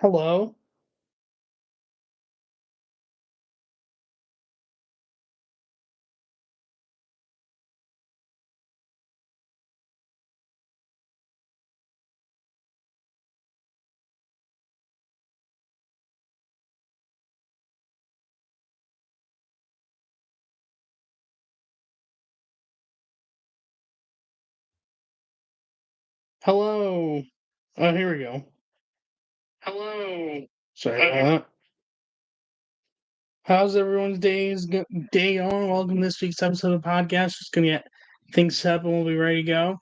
Hello. Hello. Oh, here we go. Hello. Sorry about that. How's everyone's day going? Welcome to this week's episode of the podcast. Just gonna get things set up and we'll be ready to go.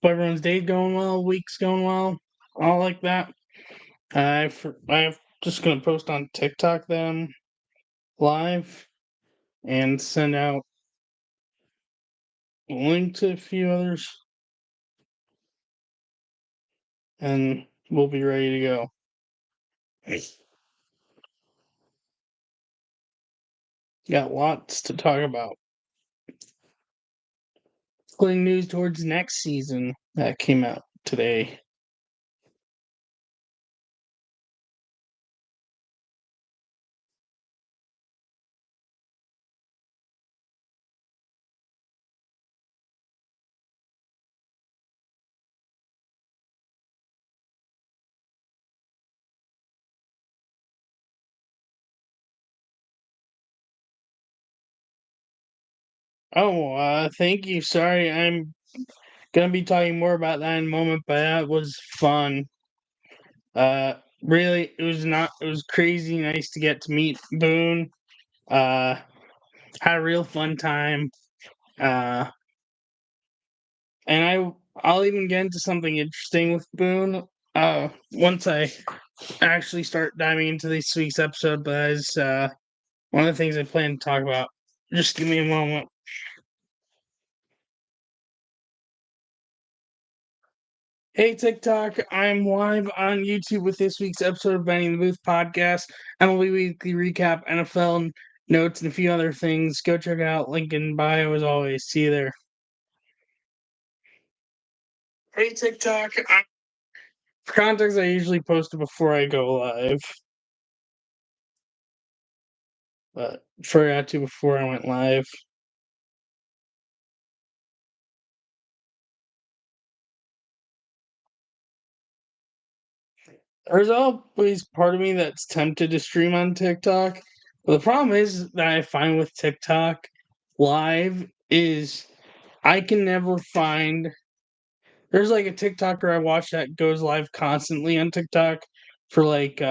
Hope everyone's day's going well, week's going well, all like that. I'm just gonna post on TikTok then live and send out a link to a few others, and we'll be ready to go. Got lots to talk about. Including news towards next season that came out today. Oh, thank you. Sorry, I'm gonna be talking more about that in a moment, but that was fun. Really, it was crazy nice to get to meet Boone. Uh, had a real fun time. Uh, and I'll even get into something interesting with Boone. Once I actually start diving into this week's episode, but as one of the things I plan to talk about. Just give me a moment. Hey TikTok, I'm live on YouTube with this week's episode of Benny in the Booth podcast. MLB Weekly Recap, NFL notes, and a few other things. Go check it out. Link in bio as always. See you there. Hey TikTok. For context, I usually post it before I go live. But forgot to before I went live. There's always part of me that's tempted to stream on TikTok. But the problem is that I find with TikTok live is I can never find. There's like a TikToker I watch that goes live constantly on TikTok for like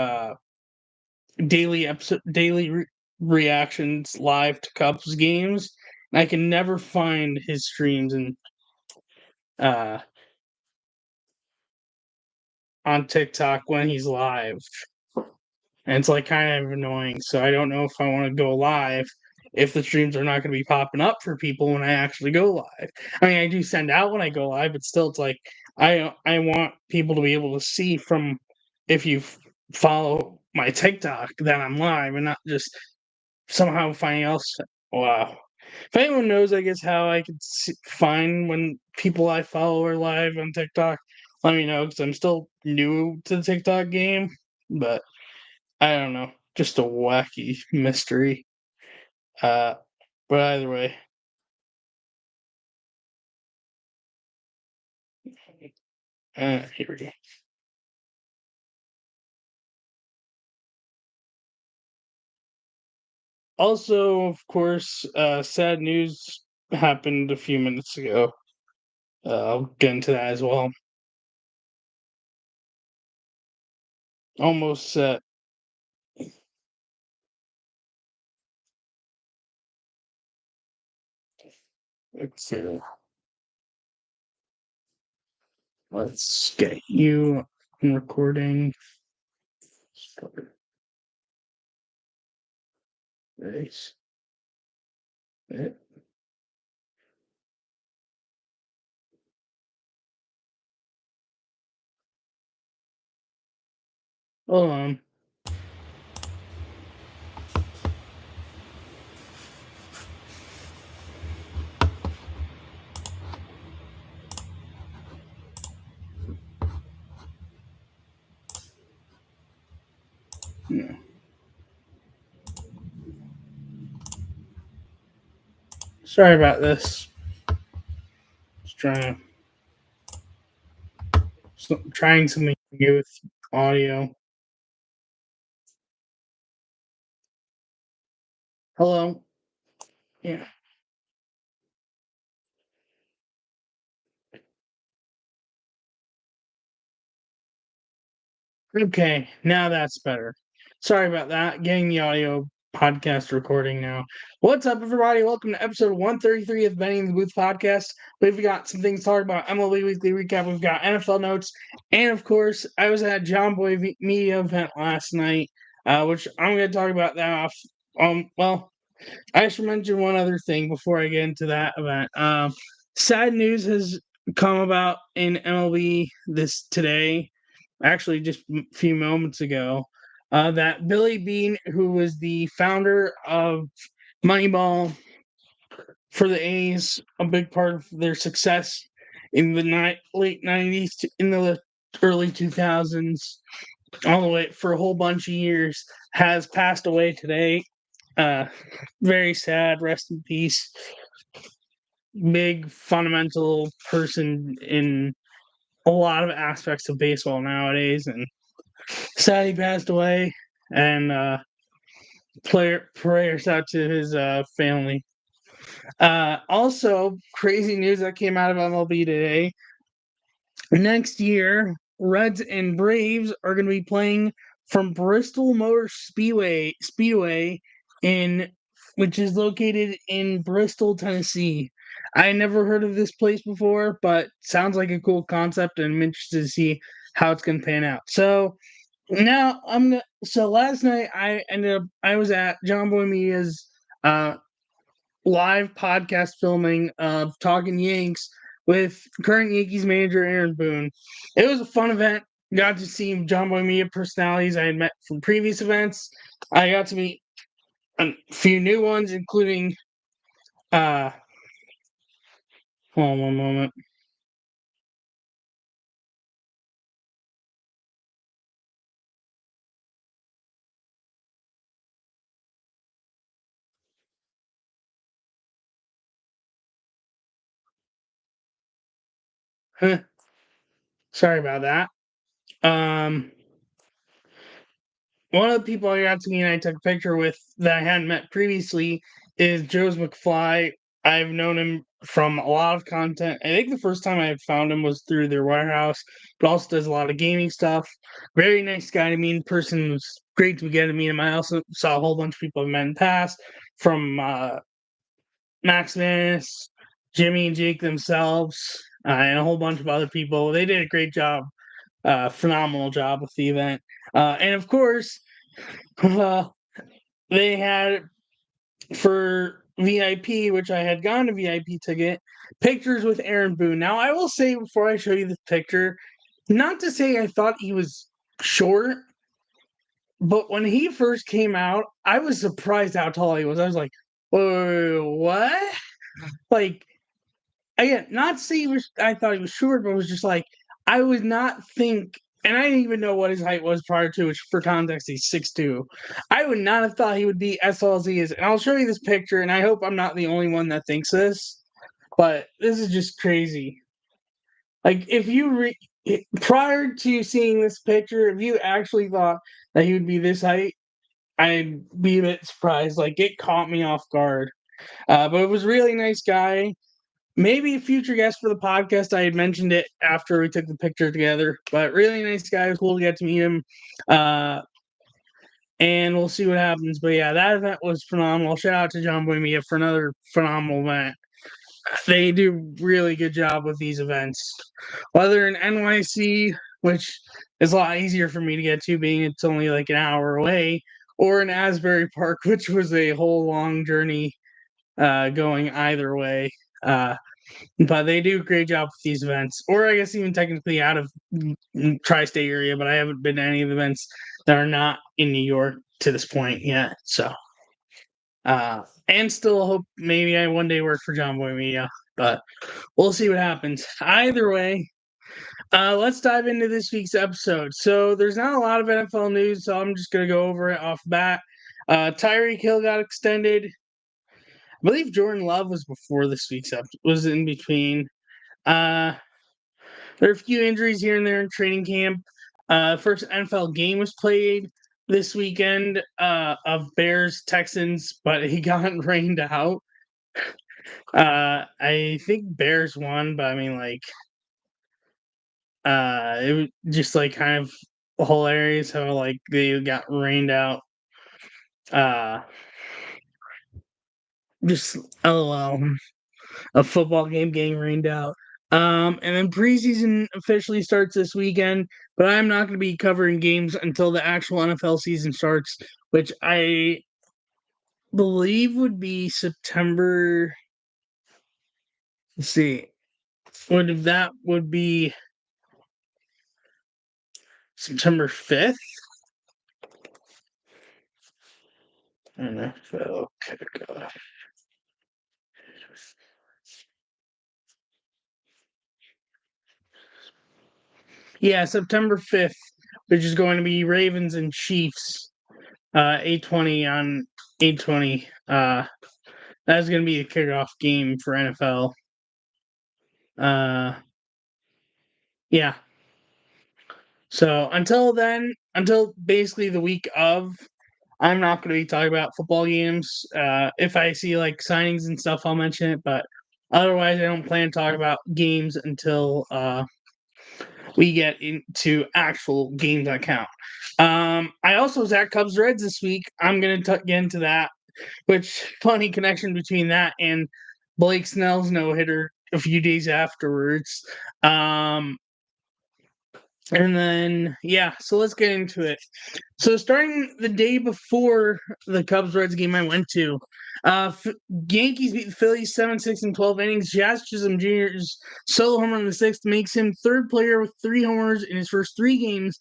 daily reactions live to Cubs games. And I can never find his streams and uh on TikTok when he's live. And it's like kind of annoying. So I don't know if I want to go live if the streams are not going to be popping up for people when I actually go live. I mean, I do send out when I go live, but still, it's like I want people to be able to see from if you follow my TikTok that I'm live and not just somehow finding else. Wow. If anyone knows, I guess how I could find when people I follow are live on TikTok, let me know because I'm still new to the TikTok game, but. I don't know, just a wacky mystery. Uh, but either way, here we go. Also, of course, sad news happened a few minutes ago. I'll get into that as well. Almost set. Let's see. Let's get you in recording. Start this. Hold on. Yeah. Sorry about this. Just trying something new with audio. Hello. Yeah. Okay, now that's better. Sorry about that. Getting the audio podcast recording now. What's up, everybody? Welcome to episode 133 of Benny in the Booth podcast. We've got some things to talk about. MLB Weekly Recap. We've got NFL notes. And, of course, I was at John Boy Media event last night, which I'm going to talk about that off. Well, I should mention one other thing before I get into that event. Sad news has come about in MLB this today, actually just a few moments ago, that Billy Beane, who was the founder of Moneyball for the A's, a big part of their success in the late 90s to in the early 2000s, all the way for a whole bunch of years, has passed away today. Uh, Very sad. Rest in peace. Big fundamental person in a lot of aspects of baseball nowadays, and sad he passed away. And prayers out to his family. Also, crazy news that came out of MLB today. Next year, Reds and Braves are going to be playing from Bristol Motor Speedway in which is located in Bristol, Tennessee. I never heard of this place before, but sounds like a cool concept, and I'm interested to see how it's going to pan out. So now So last night I was at John Boy Media's uh, live podcast filming of Talking Yanks with current Yankees manager Aaron Boone. It was a fun event. Got to see John Boy Media personalities I had met from previous events. I got to meet a few new ones, including uh hold on one moment. Sorry about that. Um One of the people I got to meet and I took a picture with that I hadn't met previously is Joe's McFly. I've known him from a lot of content. I think the first time I had found him was through their warehouse, but also does a lot of gaming stuff. Very nice guy to meet in person. It was great to get to meet him. I also saw a whole bunch of people I've met in the past, from Max Vanis, Jimmy and Jake themselves, and a whole bunch of other people. They did a great job, phenomenal job with the event. And of course, uh, they had for VIP, which I had gotten a VIP ticket, pictures with Aaron Boone. Now, I will say before I show you this picture, not to say I thought he was short, but when he first came out, I was surprised how tall he was. I was like, whoa, what? Like, again, not to say I thought he was short, but it was just like, I would not think, and I didn't even know what his height was prior to, which for context, he's 6'2". I would not have thought he would be as tall as he is. And I'll show you this picture, and I hope I'm not the only one that thinks this, but this is just crazy. Like, if you prior to seeing this picture, if you actually thought that he would be this height, I'd be a bit surprised. Like, it caught me off guard. But it was a really nice guy. Maybe a future guest for the podcast. I had mentioned it after we took the picture together, but really nice guy. It was cool to get to meet him. And we'll see what happens. But yeah, that event was phenomenal. Shout out to John Boy Media for another phenomenal event. They do really good job with these events. Whether in NYC, which is a lot easier for me to get to, being it's only like an hour away, or in Asbury Park, which was a whole long journey going either way. But they do a great job with these events, or I guess even technically out of tri-state area. But I haven't been to any of the events that are not in New York to this point yet. So, and still hope maybe I one day work for John Boy Media, but we'll see what happens. Either way, Let's dive into this week's episode. So there's not a lot of NFL news, so I'm just gonna go over it off bat. Tyreek Hill got extended. I believe Jordan Love was before this week's episode, was in between. There are a few injuries here and there in training camp. First NFL game was played this weekend of Bears Texans, but he got rained out. I think Bears won, but I mean, like, it was just like kind of hilarious how like they got rained out. Just LOL, a football game getting rained out. And then preseason officially starts this weekend, but I'm not going to be covering games until the actual NFL season starts, which I believe would be September. Let's see, that would be September 5th. NFL kickoff. Yeah, September 5th, which is going to be Ravens and Chiefs, 8:20 on 8:20. That's going to be a kickoff game for NFL. Yeah. So until then, until basically the week of, I'm not going to be talking about football games. If I see like signings and stuff, I'll mention it. But otherwise, I don't plan to talk about games until we get into actual games that count. I also was at Cubs Reds this week. I'm going to get into that, which funny connection between that and Blake Snell's no hitter a few days afterwards. And then, yeah, so let's get into it. So starting the day before the Cubs-Reds game I went to, Yankees beat the Phillies 7-6 in 12 innings. Jazz Chisholm Jr.'s solo homer in the sixth makes him third player with 3 homers in his first 3 games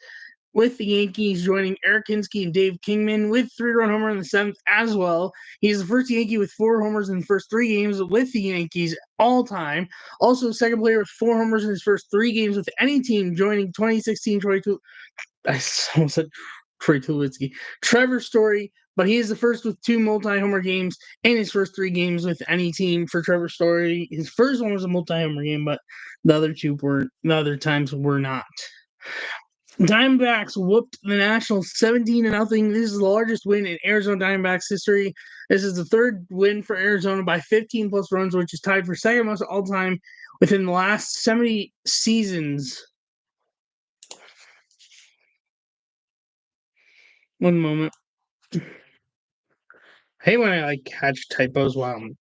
with the Yankees, joining Eric Hinsky and Dave Kingman with 3-run homer in the 7th as well. He's the first Yankee with 4 homers in the first 3 games with the Yankees all time. Also, second player with 4 homers in his first 3 games with any team, joining 2016 I almost said Troy Tulowitzki. Trevor Story, but he is the first with 2 multi-homer games in his first 3 games with any team for Trevor Story. His first one was a multi-homer game, but the other times were not. Diamondbacks whooped the Nationals 17-0. This is the largest win in Arizona Diamondbacks history. This is the 3rd win for Arizona by 15 plus runs, which is tied for second most all time within the last 70 seasons. One moment. I hate when I like catch typos while I'm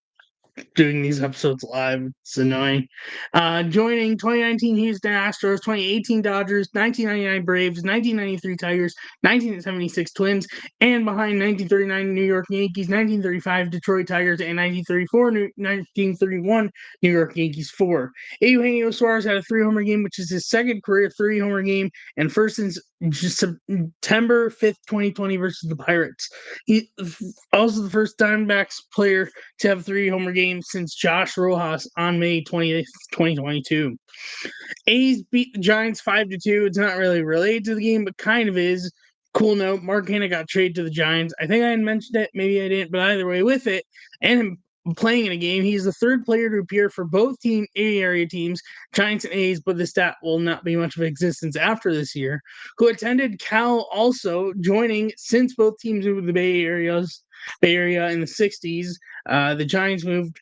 doing these episodes live. It's annoying. Joining 2019 Houston Astros, 2018 Dodgers, 1999 Braves, 1993 Tigers, 1976 Twins, and behind 1939 New York Yankees, 1935 Detroit Tigers, and 1931 New York Yankees 4. Eugenio Suarez had a 3-homer game, which is his second career 3-homer game, and first since September 5th, 2020 versus the Pirates. He also the first Diamondbacks player to have 3-homer games since Josh Rojas on May 20th, 2022. A's beat the Giants 5-2. It's not really related to the game, but kind of is. Cool note, Mark Hanna got traded to the Giants. I think I had mentioned it, maybe I didn't, but either way, with it, and him playing in a game, he's the 3rd player to appear for both A area teams, Giants and A's, but the stat will not be much of existence after this year, who attended Cal also, joining since both teams moved to the Bay Area in the 60s. The Giants moved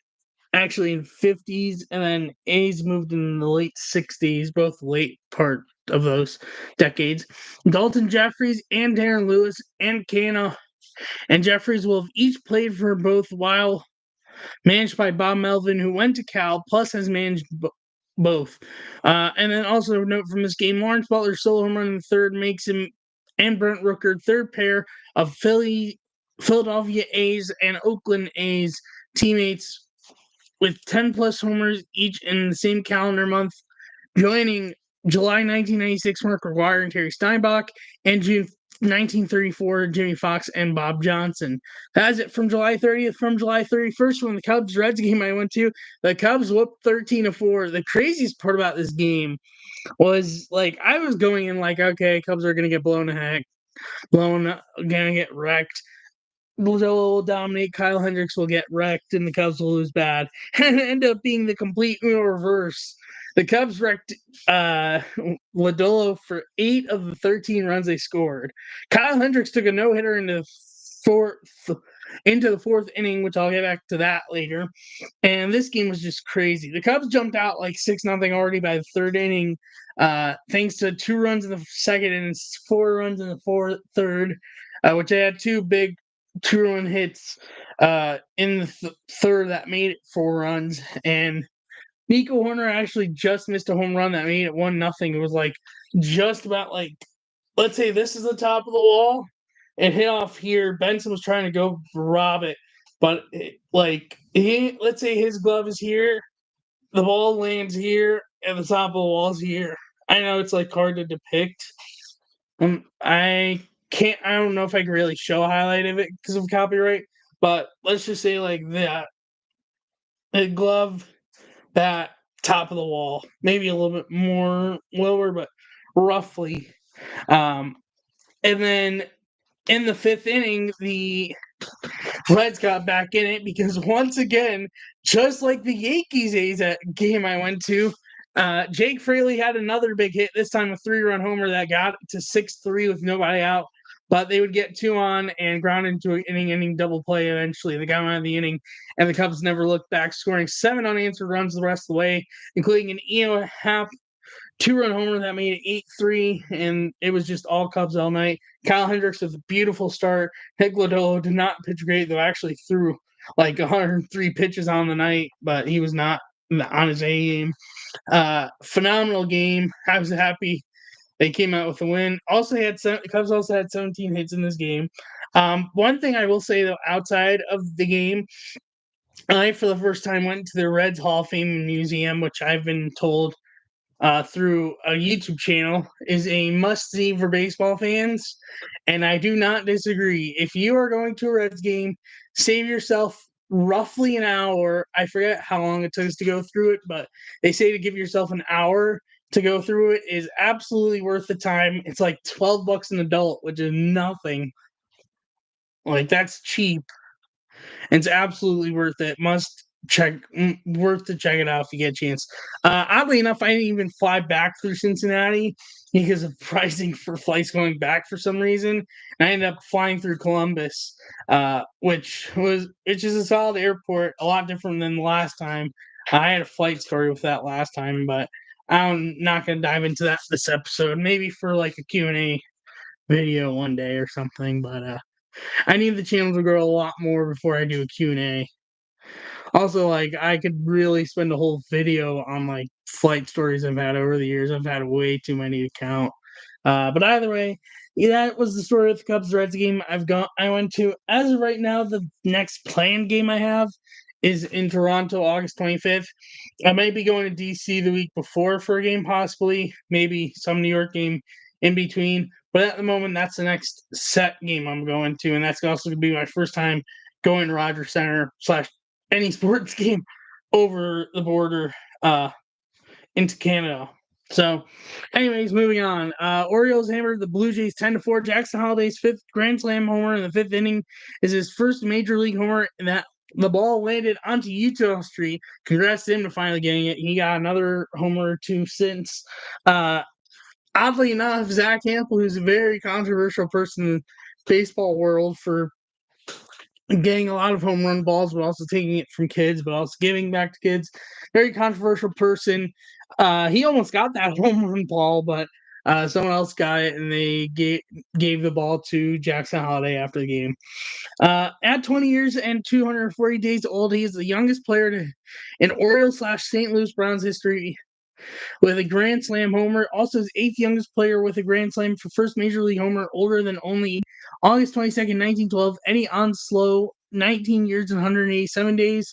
actually in 50s, and then A's moved in the late 60s, both late part of those decades. Dalton Jeffries and Darren Lewis and Canna and Jeffries will have each played for both while managed by Bob Melvin, who went to Cal, plus has managed both. And then also note from this game, Lawrence Butler's solo home run in the 3rd makes him and Brent Rooker 3rd pair of Philadelphia A's and Oakland A's teammates with 10 plus homers each in the same calendar month, joining July 1996 Mark McGwire and Terry Steinbach, and June 1934, Jimmy Fox, and Bob Johnson. That's it from July 30th. From July 31st, from the Cubs-Reds game I went to, the Cubs whooped 13-4. The craziest part about this game was, like, I was going in like, okay, Cubs are going to get gonna get wrecked. Will dominate. Kyle Hendricks will get wrecked, and the Cubs will lose bad. And it ended up being the complete reverse. The Cubs wrecked Lodolo for 8 of the 13 runs they scored. Kyle Hendricks took a no-hitter into the fourth inning, which I'll get back to that later. And this game was just crazy. The Cubs jumped out like 6-0 already by the third inning, thanks to 2 runs in the second and 4 runs in the third, which they had 2 big 2-run hits in the third that made it 4 runs. And Nico Horner actually just missed a home run that made it 1-0. It was like just about like, let's say this is the top of the wall. It hit off here. Benson was trying to go rob it, but let's say his glove is here, the ball lands here, and the top of the wall is here. I know it's like hard to depict. I don't know if I can really show a highlight of it because of copyright, but let's just say like that. The glove, that top of the wall, maybe a little bit more lower, but roughly. And then in the 5th inning, the Reds got back in it because once again, just like the Yankees game I went to, Jake Fraley had another big hit, this time a 3-run homer that got to 6-3 with nobody out. But they would get 2 on and ground into an inning double play eventually. They got out of the inning, and the Cubs never looked back, scoring 7 unanswered runs the rest of the way, including an Eno Happ 2-run homer that made it 8-3, and it was just all Cubs all night. Kyle Hendricks with a beautiful start. Nick Lodolo did not pitch great, though actually threw like 103 pitches on the night, but he was not on his A game. Phenomenal game. I was happy they came out with a win. The Cubs also had 17 hits in this game. One thing I will say, though, outside of the game, I, for the first time, went to the Reds Hall of Fame Museum, which I've been told through a YouTube channel is a must-see for baseball fans, and I do not disagree. If you are going to a Reds game, save yourself roughly an hour. I forget how long it took us to go through it, but they say to give yourself an hour to go through it is absolutely worth the time. It's like $12 an adult, which is nothing. Like, that's cheap. It's absolutely worth it. Worth to check it out if you get a chance. Oddly enough, I didn't even fly back through Cincinnati because of pricing for flights going back for some reason. And I ended up flying through Columbus, which is a solid airport, a lot different than the last time. I had a flight story with that last time, but I'm not going to dive into that this episode. Maybe for like a Q&A video one day or something, but I need the channel to grow a lot more before I do a Q&A. Also, like, I could really spend a whole video on, like, flight stories I've had over the years. I've had way too many to count. But either way, that was the story of the Cubs-Reds game I went to. As of right now, the next planned game I have is in Toronto, August 25th. I might be going to D.C. the week before for a game, possibly. Maybe some New York game in between. But at the moment, that's the next set game I'm going to, and that's also going to be my first time going to Rogers Center / any sports game over the border into Canada. So, anyways, moving on. Orioles hammered the Blue Jays 10-4. Jackson Holliday's 5th Grand Slam homer in the 5th inning is his first major league homer, and that the ball landed onto Utah Street. Congrats to him to finally getting it. He got another homer or two since. Oddly enough, Zach Hampel, who's a very controversial person in the baseball world for getting a lot of home run balls, but also taking it from kids, but also giving back to kids. Very controversial person. He almost got that home run ball, but someone else got it, and they gave the ball to Jackson Holliday after the game. At 20 years and 240 days old, he is the youngest player in Orioles / St. Louis Browns history with a Grand Slam homer. Also, his 8th youngest player with a Grand Slam for first Major League homer, older than only August 22nd, 1912, Eddie Onslow, 19 years and 187 days.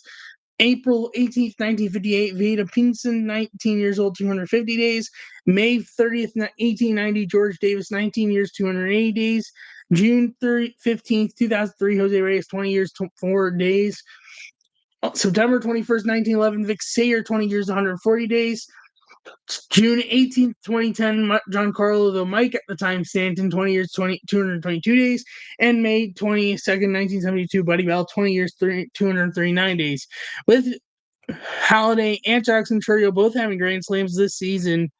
April 18th, 1958, Vada Pinson, 19 years old, 250 days. May 30th, 1890, George Davis, 19 years, 280 days. June 15th, 2003, Jose Reyes, 20 years, 4 days. September 21st, 1911, Vic Sayer, 20 years, 140 days. June 18th, 2010, Giancarlo the Mike, at the time Stanton, 20 years, 222 days. And May 22nd, 1972, Buddy Bell, 20 years, 239 days. With Halladay and Jackson Chourio both having grand slams this season,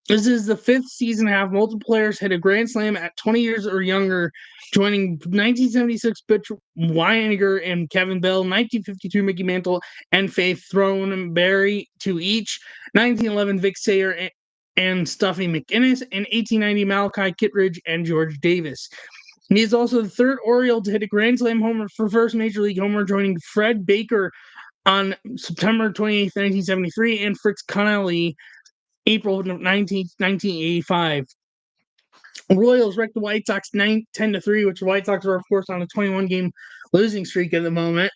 this is the 5th season to have multiple players hit a grand slam at 20 years or younger, joining 1976 Butch Weininger and Kevin Bell, 1952 Mickey Mantle and Faith Throneberry to each, 1911 Vic Sayer and Stuffy McInnes, and 1890 Malachi Kittredge and George Davis. He is also the 3rd Oriole to hit a grand slam homer for first major league homer, joining Fred Baker on September 28, 1973, and Fritz Connelly April 19th, 1985. Royals wrecked the White Sox 10-3, which the White Sox are, of course, on a 21-game losing streak at the moment,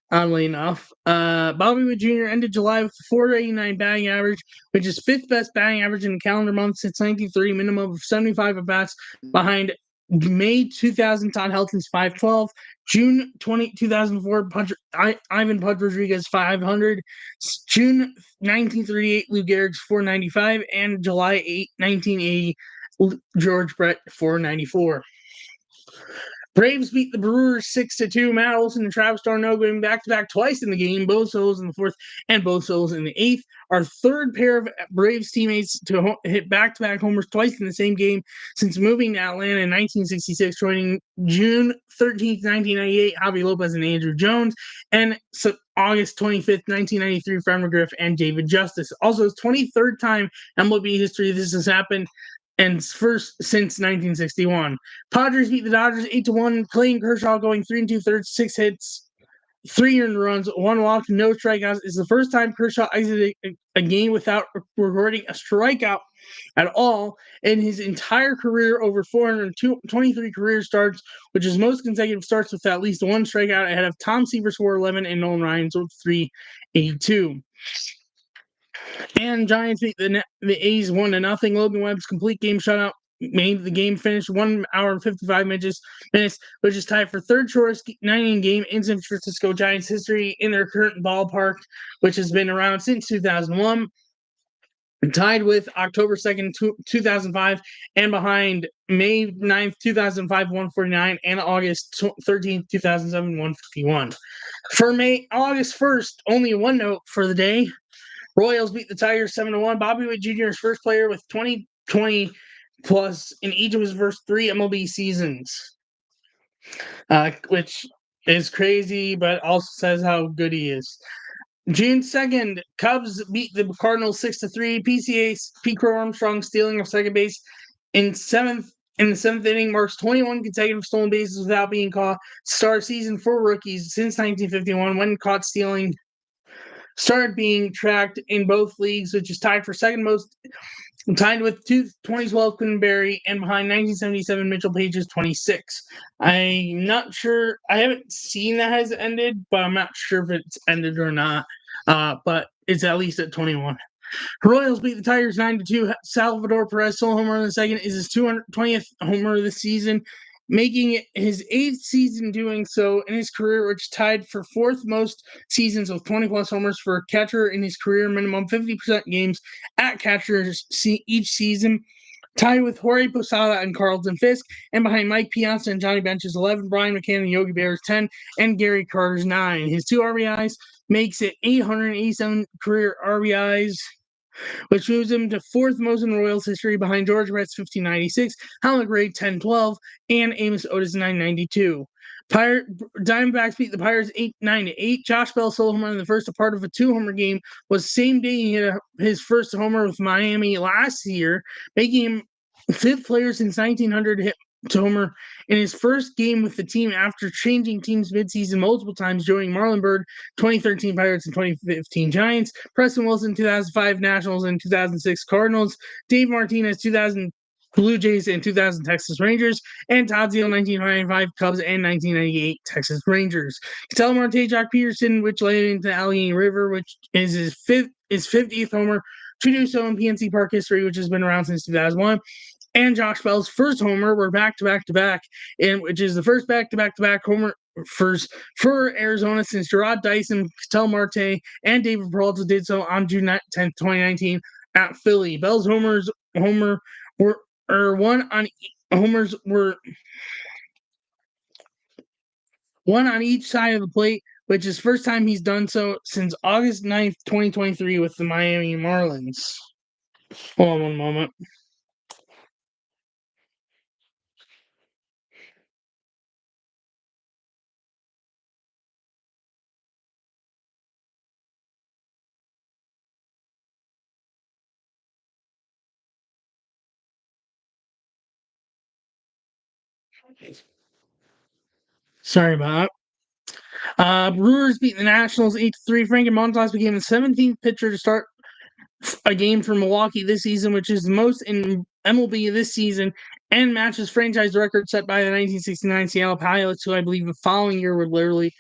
oddly enough. Bobby Witt Jr. ended July with a .489 batting average, which is 5th best batting average in the calendar month since 1930, minimum of 75 at-bats, behind May 2000 Todd Helton's .512, June 2004 Ivan Pudge Rodriguez .500, June 1938 Lou Gehrig's .495, and July 8, 1980 George Brett .494. Braves beat the Brewers 6-2. Matt Olson and Travis d'Arnaud going back-to-back twice in the game, both solos in the 4th and both solos in the 8th. Our 3rd pair of Braves teammates to hit back-to-back homers twice in the same game since moving to Atlanta in 1966, joining June 13th, 1998, Javi Lopez and Andrew Jones, and August 25th, 1993, Fred McGriff and David Justice. Also, it's 23rd time in MLB history this has happened, and first since 1961. Padres beat the Dodgers 8-1. Clayton Kershaw going 3 2/3, 6 hits, 3 earned runs, 1 walk, no strikeouts. It's the first time Kershaw exited a game without recording a strikeout at all in his entire career, over 423 career starts, which is most consecutive starts with at least 1 strikeout, ahead of Tom Seaver's 411 and Nolan Ryan's 382. And Giants beat the A's 1-0. Logan Webb's complete game shutout made the game finish 1 hour and 55 minutes, which is tied for 3rd shortest 9-inning game in San Francisco Giants history in their current ballpark, which has been around since 2001. Tied with October 2nd, 2005, and behind May 9th, 2005, 149, and August 13th, 2007, 151. For August 1st, only one note for the day. Royals beat the Tigers 7-1. Bobby Witt Jr. is first player with 2020 plus in each of his first 3 MLB seasons, which is crazy, but also says how good he is. June 2nd, Cubs beat the Cardinals 6-3. Pete Crow Armstrong stealing of second base in the 7th inning marks 21 consecutive stolen bases without being caught. Star season for rookies since 1951, when caught stealing started being tracked in both leagues, which is tied for second most, tied with 2012 Quinberry, and behind 1977 Mitchell Page's 26. I'm not sure. I haven't seen that has ended, but I'm not sure if it's ended or not. But it's at least at 21. Royals beat the Tigers 9-2. Salvador Perez solo homer in the second is his 220th homer of the season, making it his 8th season doing so in his career, which tied for 4th most seasons with 20-plus homers for a catcher in his career, minimum 50% games at catchers each season. Tied with Jorge Posada and Carlton Fisk, and behind Mike Piazza and Johnny Bench's 11, Brian McCann and Yogi Berra's 10, and Gary Carter's 9. His 2 RBIs makes it 887 career RBIs, which moves him to 4th most in Royals history, behind George Brett's 1596, Hal McRae 1012, and Amos Otis 992. Diamondbacks beat the Pirates 9-8. Josh Bell solo homer in the first, a part of a 2-homer game, was the same day he hit his first homer with Miami last year, making him 5th player since 1900 to hit to homer in his first game with the team after changing teams midseason multiple times, joining Marlon Byrd, 2013 Pirates and 2015 Giants, Preston Wilson, 2005 Nationals and 2006 Cardinals, Dave Martinez, 2000 Blue Jays, and 2000 Texas Rangers, and Todd Zeile, 1995 Cubs, and 1998 Texas Rangers. Ketel Marte, Jock Peterson, which led into the Allegheny River, which is his 50th homer to do so in PNC Park history, which has been around since 2001. And Josh Bell's first homer were back-to-back-to-back, and which is the first back-to-back-to-back homer for Arizona since Gerard Dyson, Ketel Marte, and David Peralta did so on June 10th, 2019 at Philly. Bell's homers were one on each side of the plate, which is first time he's done so since August 9th, 2023 with the Miami Marlins. Hold on one moment. Sorry about that. Brewers beat the Nationals 8-3. Frankie Montas became the 17th pitcher to start a game for Milwaukee this season, which is the most in MLB this season, and matches franchise record set by the 1969 Seattle Pilots, who I believe the following year would move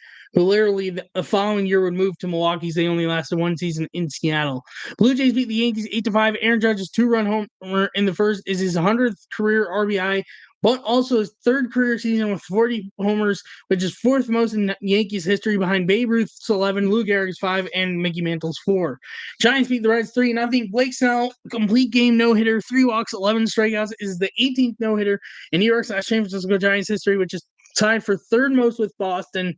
to Milwaukee. They only lasted one season in Seattle. Blue Jays beat the Yankees 8-5. Aaron Judge's 2-run homer in the first is his 100th career RBI, but also his third career season with 40 homers, which is fourth most in Yankees history behind Babe Ruth's 11, Lou Gehrig's 5, and Mickey Mantle's 4. Giants beat the Reds 3-0. Blake Snell, complete game no-hitter, 3 walks, 11 strikeouts, is the 18th no-hitter in New York/San Francisco Giants history, which is tied for third most with Boston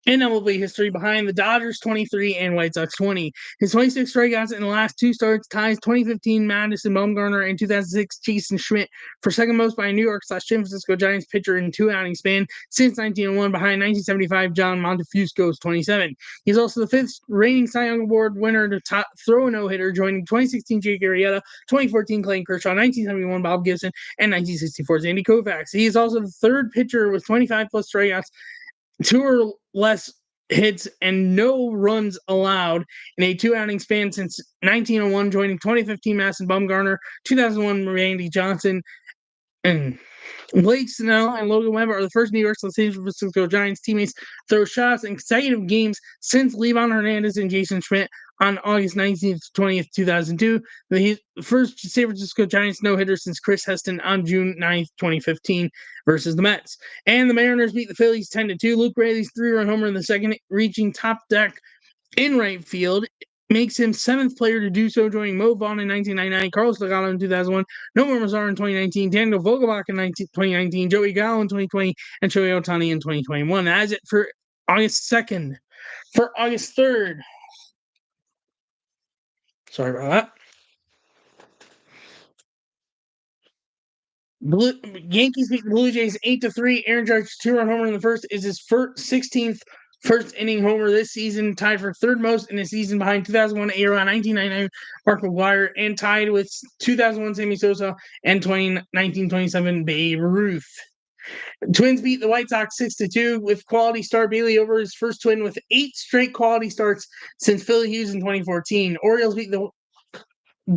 in MLB history behind the Dodgers 23 and White Sox 20. His 26 strikeouts in the last 2 starts ties 2015 Madison Bumgarner and 2006 Jason Schmidt for second most by a New York/San Francisco Giants pitcher in 2-outing span since 1901 behind 1975 John Montefusco's 27. He's also the 5th reigning Cy Young Award winner to throw a no-hitter, joining 2016 Jake Arrieta, 2014 Clayton Kershaw, 1971 Bob Gibson, and 1964 Andy Koufax. He is also the 3rd pitcher with 25-plus strikeouts, 2 or less hits, and no runs allowed in a 2-outing span since 1901, joining 2015 Madison Bumgarner, 2001 Randy Johnson, and Blake Snell and Logan Webb are the first New York and San Francisco Giants teammates to throw shots in consecutive games since Livan Hernandez and Jason Schmidt on August 19th, 20th, 2002. The first San Francisco Giants no-hitter since Chris Heston on June 9th, 2015 versus the Mets. And the Mariners beat the Phillies 10-2. Luke Raley's 3-run homer in the second, reaching top deck in right field, makes him 7th player to do so, joining Mo Vaughn in 1999, Carlos Delgado in 2001, Nomar Mazar in 2019, Daniel Vogelbach in 2019, Joey Gallo in 2020, and Shohei Ohtani in 2021. That is it for August 2nd. For August 3rd, sorry about that. Yankees beat the Blue Jays 8-3. Aaron Judge's 2-run homer in the first is his 16th first inning homer this season, tied for 3rd most in a season behind 2001 A-Rod, 1999 Mark McGwire, and tied with 2001 Sammy Sosa and 1927 Babe Ruth. Twins beat the White Sox 6-2 with quality star Bailey over his first Twin with 8 straight quality starts since Philly Hughes in 2014. Orioles beat the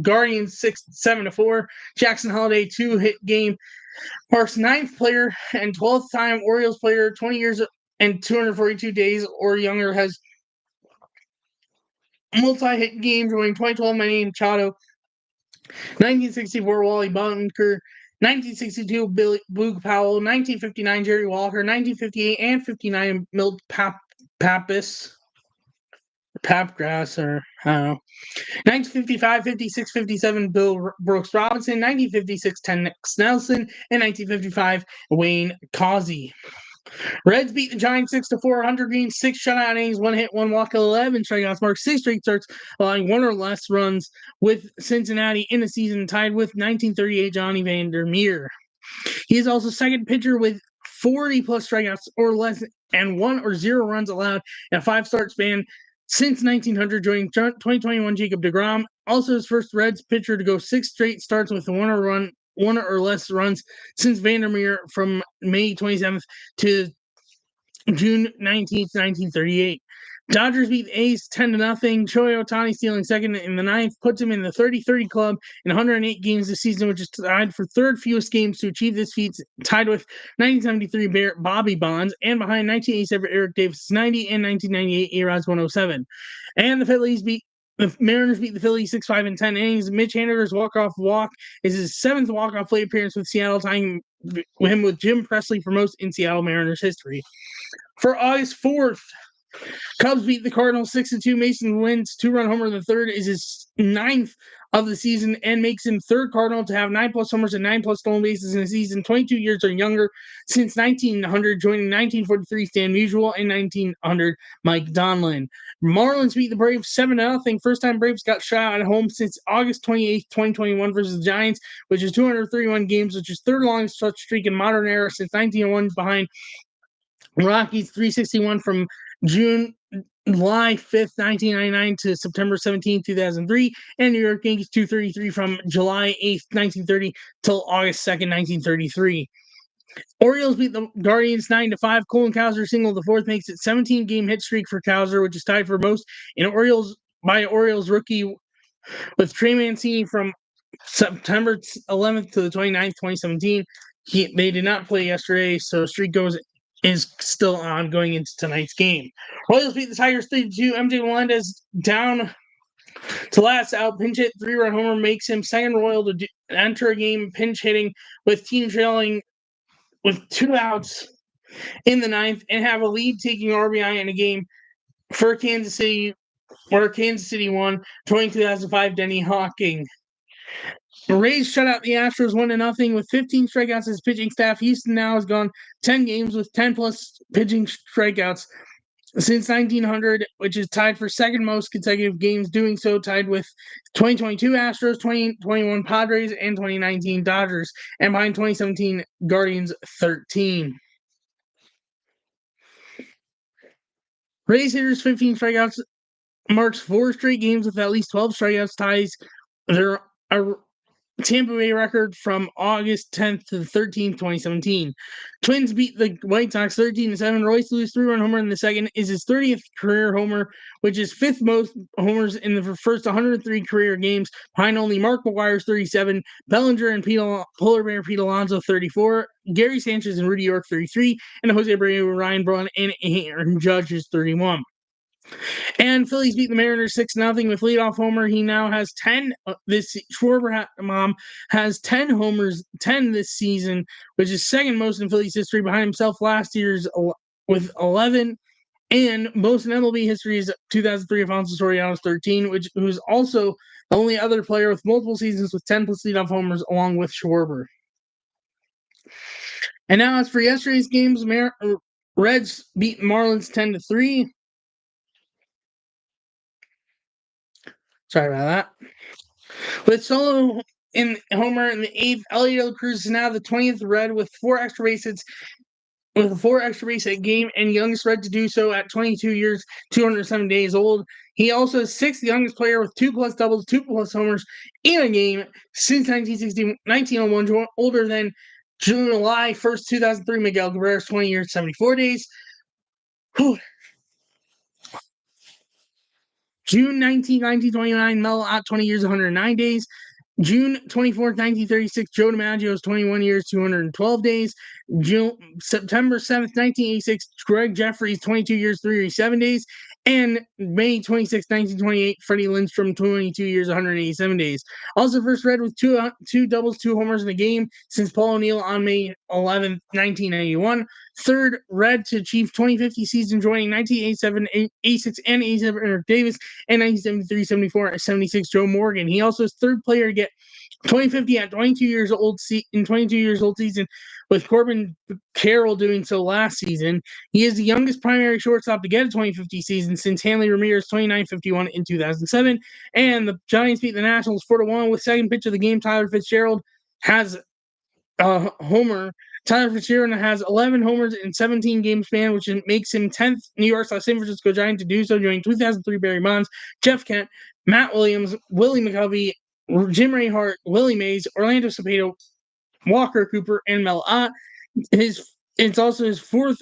Guardians 7-4. Jackson Holiday 2-hit game marks 9th player and 12th time Orioles player, 20 years and 242 days or younger, has multi-hit game, joining 2012 Manny Machado, 1964 Wally Bunker, 1962 Boog Powell, 1959 Jerry Walker, 1958 and 59 Milt Pappas, Papgrass, or I don't know. 1955, 56, 57 Bill Brooks Robinson, 1956 Tex Nelson, and 1955 Wayne Causey. Reds beat the Giants 6-4, 100 games, 6 shutout innings, 1 hit, 1 walk, 11 strikeouts, marked 6 straight starts, allowing 1 or less runs with Cincinnati in the season, tied with 1938 Johnny Vandermeer. He is also 2nd pitcher with 40-plus strikeouts or less and 1 or 0 runs allowed in a 5-start span since 1900, joining 2021 Jacob deGrom. Also his first Reds pitcher to go 6 straight starts with 1 or less runs since Vandermeer from May 27th to June 19th, 1938. Dodgers beat the A's 10-0. Shohei Ohtani stealing second in the ninth puts him in the 30-30 club in 108 games this season, which is tied for third fewest games to achieve this feat, tied with 1973 Bobby Bonds and behind 1987 Eric Davis' 90 and 1998 A-Rod's 107. And the Mariners beat the Phillies 6-5 in 10 innings. Mitch Haniger's walk-off walk is his seventh walk-off plate appearance with Seattle, tying him with Jim Presley for most in Seattle Mariners history. For August 4th, Cubs beat the Cardinals 6-2. Mason wins 2-run homer in the third, is his ninth of the season, and makes him third Cardinal to have 9+ homers and 9+ stolen bases in a season 22 years or younger since 1900, joining 1943 Stan Musial and 1900 Mike Donlin. Marlins beat the Braves 7-0. First time Braves got shot at home since August 28, 2021 versus the Giants, which is 231 games, which is third longest such streak in modern era since 1901, behind Rockies 361 from July 5th, 1999 to September 17, 2003, and New York Yankees 233 from July 8th, 1930 till August 2nd, 1933. Orioles beat the Guardians 9-5. Colin Cowser single the fourth makes it 17-game hit streak for Cowser, which is tied for most in Orioles rookie with Trey Mancini from September 11th to the 29th, 2017. They did not play yesterday, so streak is still on going into tonight's game. Royals beat the Tigers 3-2. MJ Melendez down to last out. Pinch hit 3-run homer makes him second Royal to enter a game pinch hitting with team trailing with 2 outs in the ninth and have a lead, taking RBI in a game for Kansas City, where Kansas City won 2005 Denny Hawking. The Rays shut out the Astros 1-0 with 15 strikeouts as pitching staff. Houston now has gone 10 games with 10+ pitching strikeouts since 1900, which is tied for second most consecutive games, doing so tied with 2022 Astros, 2021 Padres, and 2019 Dodgers, and behind 2017 Guardians 13. Rays hitters 15 strikeouts marks 4 straight games with at least 12 strikeouts, ties their Tampa Bay record from August 10th to the 13th, 2017. Twins beat the White Sox 13-7. Royce Lewis 3-run homer in the second is his 30th career homer, which is 5th most homers in the first 103 career games, behind only Mark McGwire's 37, Bellinger and Polar Bear Pete Alonso 34, Gary Sanchez and Rudy York 33, and Jose Abreu, Ryan Braun, and Aaron Judge's 31. And Phillies beat the Mariners 6-0 with leadoff homer. He now has 10. Schwarber has 10 homers, 10 this season, which is second most in Phillies history, behind himself last year's with 11. And most in MLB history is 2003 Alfonso Soriano's 13, who's also the only other player with multiple seasons with 10+ leadoff homers, along with Schwarber. And now as for yesterday's games, Reds beat Marlins 10-3. Sorry about that. With solo in homer in the 8th, Elliot Cruz is now the 20th Red with 4 extra base hits, with a 4 extra base hit game, and youngest Red to do so at 22 years, 207 days old. He also is 6th youngest player with 2+ doubles, 2+ homers in a game since 1901, older than July 1st, 2003, Miguel Cabrera's 20 years, 74 days. Whew. June 19, 1929, Mel Ott, 20 years, 109 days. June 24, 1936, Joe DiMaggio's 21 years, 212 days. September 7th, 1986, Greg Jeffries, 22 years, 387 days. And May 26, 1928, Freddie Lindstrom, 22 years, 187 days. Also first Red with two doubles, 2 homers in a game since Paul O'Neill on May 11, 1991. Third Red to achieve 2050 season, joining 1987, 86, and 87 Eric Davis, and 1973, 74, 76 Joe Morgan. He also is third player to get 2050 at 22 years old season, with Corbin Carroll doing so last season. He is the youngest primary shortstop to get a 2050 season since Hanley Ramirez 2951 in 2007. And the Giants beat the Nationals 4-1 with second pitch of the game. Tyler Fitzgerald has a homer. Tyler Fitzgerald has 11 homers in 17 game span, which makes him 10th New York/San Francisco Giant to do so, during 2003 Barry Bonds, Jeff Kent, Matt Williams, Willie McCovey, Jim Rayhart, Willie Mays, Orlando Cepeda, Walker Cooper, and Mel Ott. It's also his 4th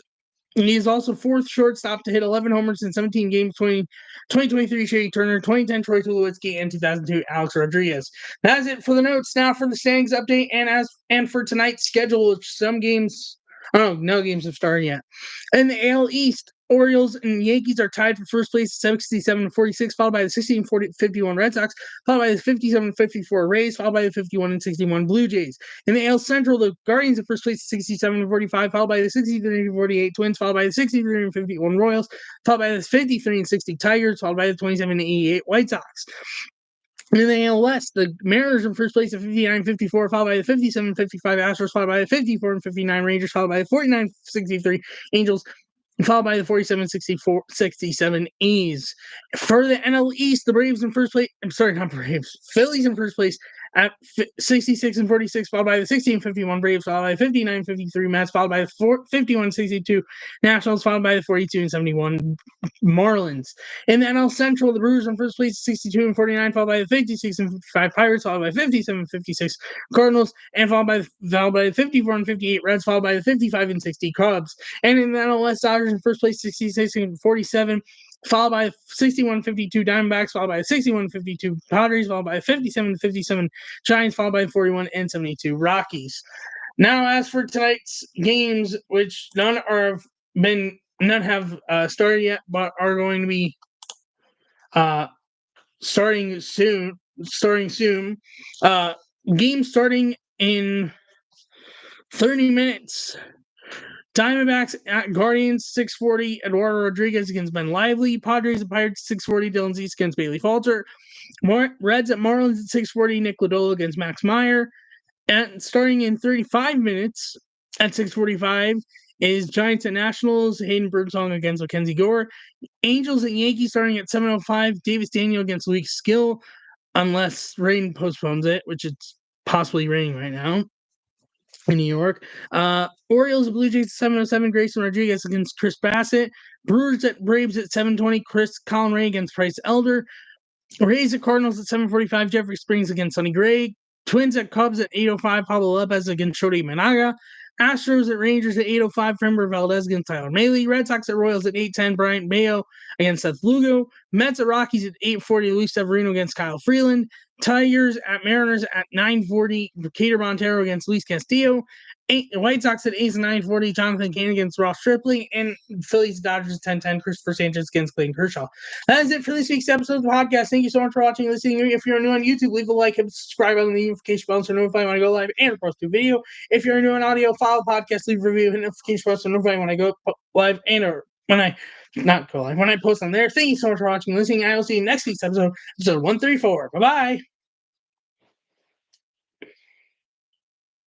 He is also fourth shortstop to hit 11 homers in 17 games, 2023 Shady Turner, 2010 Troy Tulowitzki, and 2002 Alex Rodriguez. That is it for the notes. Now for the standings update and for tonight's schedule, which some games, no games have started yet. In the AL East, Orioles and Yankees are tied for first place, 67-46, followed by the 60-51 Red Sox, followed by the 57-54 Rays, followed by the 51-61 Blue Jays. In the AL Central, the Guardians are first place, 67-45, followed by the 63-48 Twins, followed by the 63-51 Royals, followed by the 53-60 Tigers, followed by the 27-88 White Sox. In the AL West, the Mariners in first place at 59-54, followed by the 57-55 Astros, followed by the 54-59 Rangers, followed by the 49-63 Angels, followed by the 47-67 A's. For the NL East, the Braves in first place. I'm sorry, not Braves. Phillies in first place at 66-46, followed by the 60-51 Braves, followed by the 59-53 Mets, followed by the 51-62 Nationals, followed by the 42-71 Marlins. In the NL Central, the Brewers in first place 62-49, followed by the 56-55 Pirates, followed by 57-56 Cardinals, and followed by the 54-58 Reds, followed by the 55-60 Cubs. And in the NL West, Dodgers in first place 66-47, followed by 61-52 Diamondbacks, followed by 61-52 Padres, followed by 57-57 Giants, followed by 41-72 Rockies. Now, as for tonight's games, which none have started yet, but are going to be starting soon. Game starting in 30 minutes. Diamondbacks at Guardians, 6:40, Eduardo Rodriguez against Ben Lively. Padres and Pirates, 6:40, Dylan Cease against Bailey Falter. Reds at Marlins at 6:40, Nick Lodolo against Max Meyer. And starting in 35 minutes at 6:45 is Giants at Nationals, Hayden Birdsong against Mackenzie Gore. Angels and Yankees starting at 7:05, Davis Daniel against Luke Skill, unless rain postpones it, which it's possibly raining right now in New York. Orioles and Blue Jays at 7:07, Grayson Rodriguez against Chris Bassett. Brewers at Braves at 7:20, Colin Ray against Bryce Elder. Rays at Cardinals at 7:45, Jeffrey Springs against Sonny Gray. Twins at Cubs at 8:05, Pablo Lopez against Shodi Managa. Astros at Rangers at 8:05, Framber Valdez against Tyler Mahle. Red Sox at Royals at 8:10, Bryant Mayo against Seth Lugo. Mets at Rockies at 8:40, Luis Severino against Kyle Freeland. Tigers at Mariners at 9:40, Cater Montero against Luis Castillo. White Sox at A's 9:40, Jonathan Cain against Ross Tripley. And Phillies Dodgers at 10:10, Christopher Sanchez against Clayton Kershaw. That is it for this week's episode of the podcast. Thank you so much for watching and listening. If you're new on YouTube, leave a like and subscribe on the notification bell so notify when I go live and post a video. If you're new on audio, follow the podcast, leave a review, and notification bell so notify when I go live and or when I post on there. Thank you so much for watching and listening. I will see you next week's episode 134. Bye-bye.